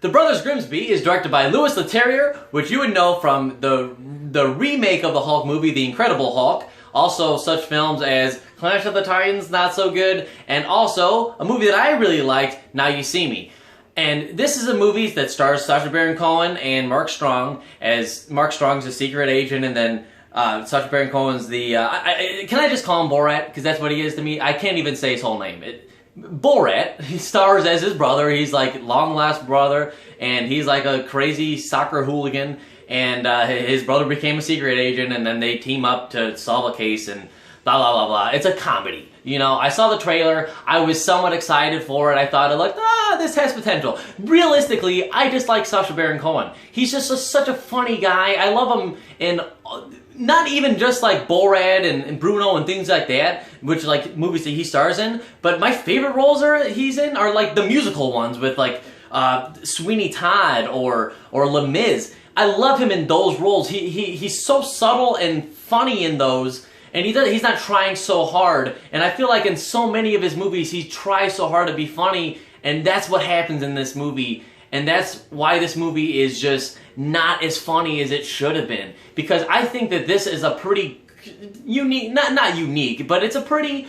The Brothers Grimsby is directed by Louis Leterrier, which you would know from the remake of the Hulk movie, The Incredible Hulk. Also, such films as Clash of the Titans, not so good, and also a movie that I really liked, Now You See Me. And this is a movie that stars Sacha Baron Cohen and Mark Strong, as Mark Strong's a secret agent, and then Sacha Baron Cohen's the... can I just call him Borat? Because that's what he is to me. I can't even say his whole name. Borat, he stars as his brother. He's like long-lost brother, and he's like a crazy soccer hooligan, and his brother became a secret agent, and then they team up to solve a case, and blah, blah, blah, blah. It's a comedy. You know, I saw the trailer, I was somewhat excited for it, I thought, like, this has potential. Realistically, I just like Sacha Baron Cohen. He's just such a funny guy. I love him in... not even just like Borat and Bruno and things like that, which like movies that he stars in, but my favorite roles he's in are like the musical ones with like Sweeney Todd or Les Mis. I love him in those roles. He's so subtle and funny in those, and he's not trying so hard. And I feel like in so many of his movies he tries so hard to be funny, and that's what happens in this movie. And that's why this movie is just not as funny as it should have been. Because I think that this is a pretty unique, not unique, but it's a pretty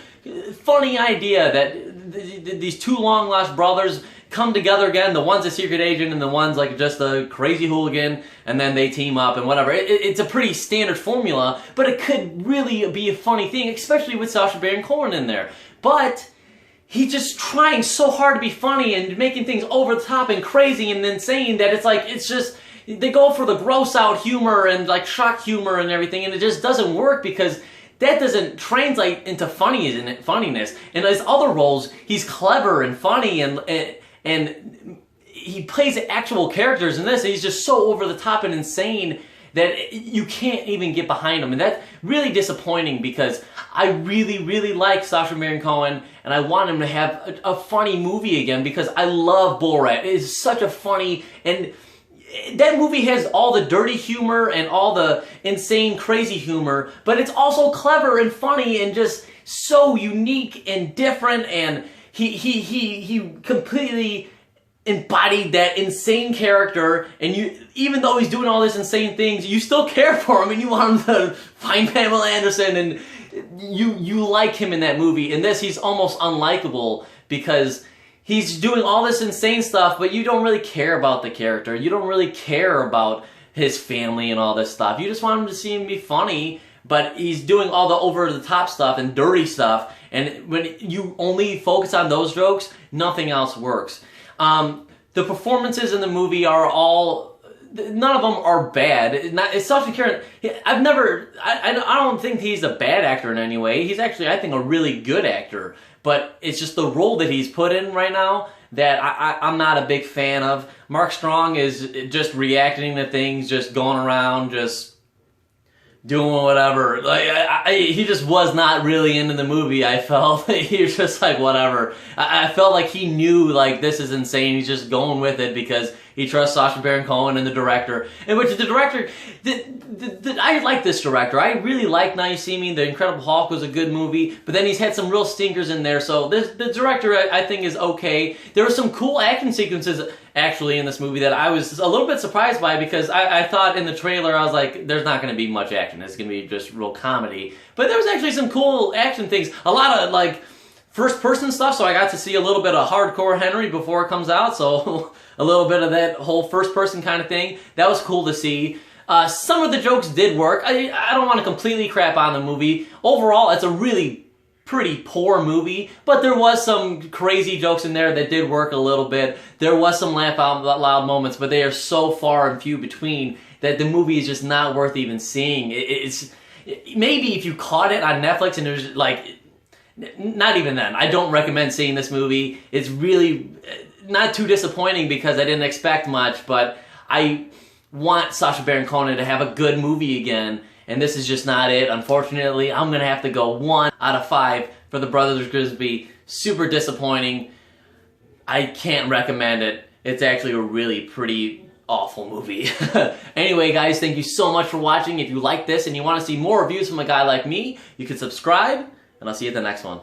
funny idea that these two long-lost brothers come together again. The one's a secret agent and the one's like just a crazy hooligan, and then they team up and whatever. It's a pretty standard formula, but it could really be a funny thing, especially with Sacha Baron Cohen in there. But he's just trying so hard to be funny and making things over the top and crazy and insane that it's just, they go for the gross out humor and like shock humor and everything, and it just doesn't work because that doesn't translate into funniness. And his other roles, he's clever and funny and he plays actual characters in this, and he's just so over the top and insane that you can't even get behind him. And that's really disappointing because I really, really like Sacha Baron Cohen, and I want him to have a funny movie again because I love Borat. It is such a funny, and that movie has all the dirty humor and all the insane, crazy humor, but it's also clever and funny and just so unique and different, and he completely embodied that insane character, and even though he's doing all these insane things, you still care for him and you want him to find Pamela Anderson, and you like him in that movie. In this, he's almost unlikable because he's doing all this insane stuff, but you don't really care about the character. You don't really care about his family and all this stuff. You just want him to see him be funny, but he's doing all the over-the-top stuff and dirty stuff, and when you only focus on those jokes, nothing else works. The performances in the movie are all, none of them are bad. It's Sacha Baron, I don't think he's a bad actor in any way. He's actually, I think, a really good actor. But it's just the role that he's put in right now that I'm not a big fan of. Mark Strong is just reacting to things, just going around, just doing whatever. Like he just was not really into the movie. I felt he was just like whatever. I felt like he knew like this is insane. He's just going with it because he trusts Sacha Baron Cohen and the director. And which the director, I like this director. I really like Now You See Me. The Incredible Hulk was a good movie, but then he's had some real stinkers in there. So the director I think is okay. There were some cool action sequences actually in this movie that I was a little bit surprised by because I thought in the trailer I was like, there's not going to be much action. It's going to be just real comedy. But there was actually some cool action things. A lot of like first-person stuff, so I got to see a little bit of Hardcore Henry before it comes out, so a little bit of that whole first-person kind of thing. That was cool to see. Some of the jokes did work. I don't want to completely crap on the movie. Overall, it's a really pretty poor movie, but there was some crazy jokes in there that did work a little bit. There was some laugh out loud moments, but they are so far and few between that the movie is just not worth even seeing. Maybe if you caught it on Netflix and there's like... not even then. I don't recommend seeing this movie. It's really not too disappointing because I didn't expect much, but I want Sacha Baron Cohen to have a good movie again, and this is just not it. Unfortunately, I'm going to have to go 1 out of 5 for The Brothers Grimsby. Super disappointing. I can't recommend it. It's actually a really pretty awful movie. Anyway, guys, thank you so much for watching. If you like this and you want to see more reviews from a guy like me, you can subscribe, and I'll see you at the next one.